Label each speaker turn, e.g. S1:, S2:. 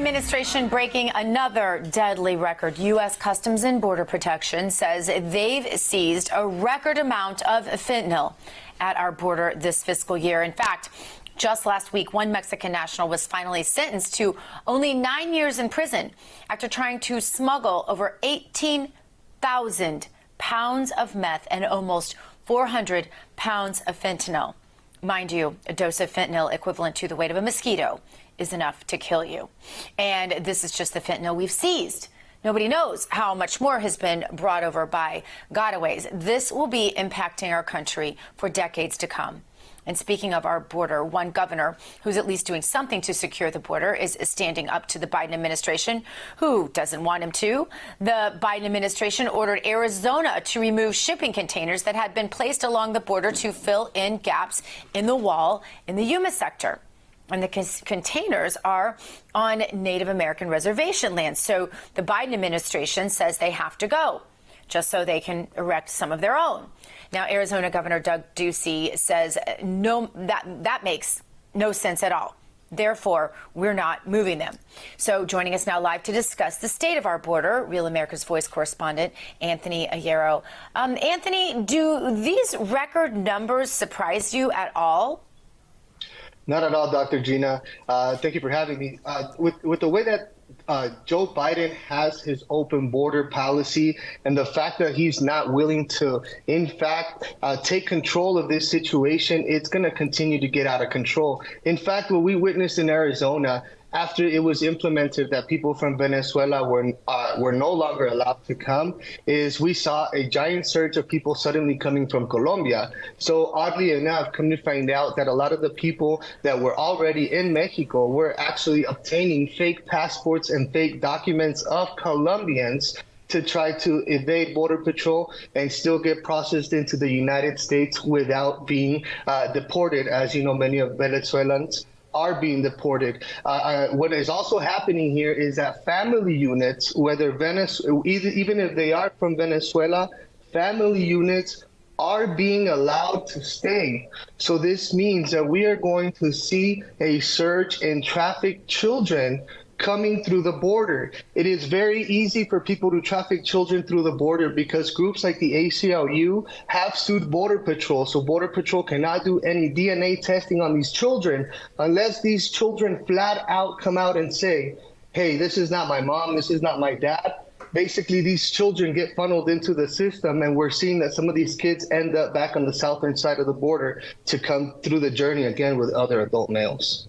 S1: administration breaking another deadly record. U.S. Customs and Border Protection says they've seized a record amount of fentanyl at our border this fiscal year. In fact, just last week, one Mexican national was finally sentenced to only 9 years in prison after trying to smuggle over 18,000 pounds of meth and almost 400 pounds of fentanyl. Mind you, a dose of fentanyl equivalent to the weight of a mosquito is enough to kill you. And this is just the fentanyl we've seized. Nobody knows how much more has been brought over by gotaways. This will be impacting our country for decades to come. And speaking of our border, one governor who's at least doing something to secure the border is standing up to the Biden administration, who doesn't want him to. The Biden administration ordered Arizona to remove shipping containers that had been placed along the border to fill in gaps in the wall in the Yuma sector. And the containers are on Native American reservation land. So the Biden administration says they have to go, just so they can erect some of their own. Now, Arizona Governor Doug Ducey says no, that makes no sense at all. Therefore, we're not moving them. So joining us now live to discuss the state of our border, Real America's Voice correspondent Anthony Aguero. Anthony, do these record numbers surprise you at all?
S2: Not at all, Dr. Gina. Thank you for having me. With the way that Joe Biden has his open border policy and the fact that he's not willing to, in fact, take control of this situation, it's going to continue to get out of control. In fact, what we witnessed in Arizona after it was implemented that people from Venezuela were no longer allowed to come, is we saw a giant surge of people suddenly coming from Colombia. So oddly enough, come to find out that a lot of the people that were already in Mexico were actually obtaining fake passports and fake documents of Colombians to try to evade Border Patrol and still get processed into the United States without being deported. As you know, many of Venezuelans are being deported. What is also happening here is that family units, whether even if they are from Venezuela, family units are being allowed to stay. So this means that we are going to see a surge in trafficked children coming through the border. It is very easy for people to traffic children through the border because groups like the ACLU have sued Border Patrol. So Border Patrol cannot do any DNA testing on these children unless these children flat out come out and say, hey, this is not my mom, this is not my dad. Basically, these children get funneled into the system, and we're seeing that some of these kids end up back on the southern side of the border to come through the journey again with other adult males.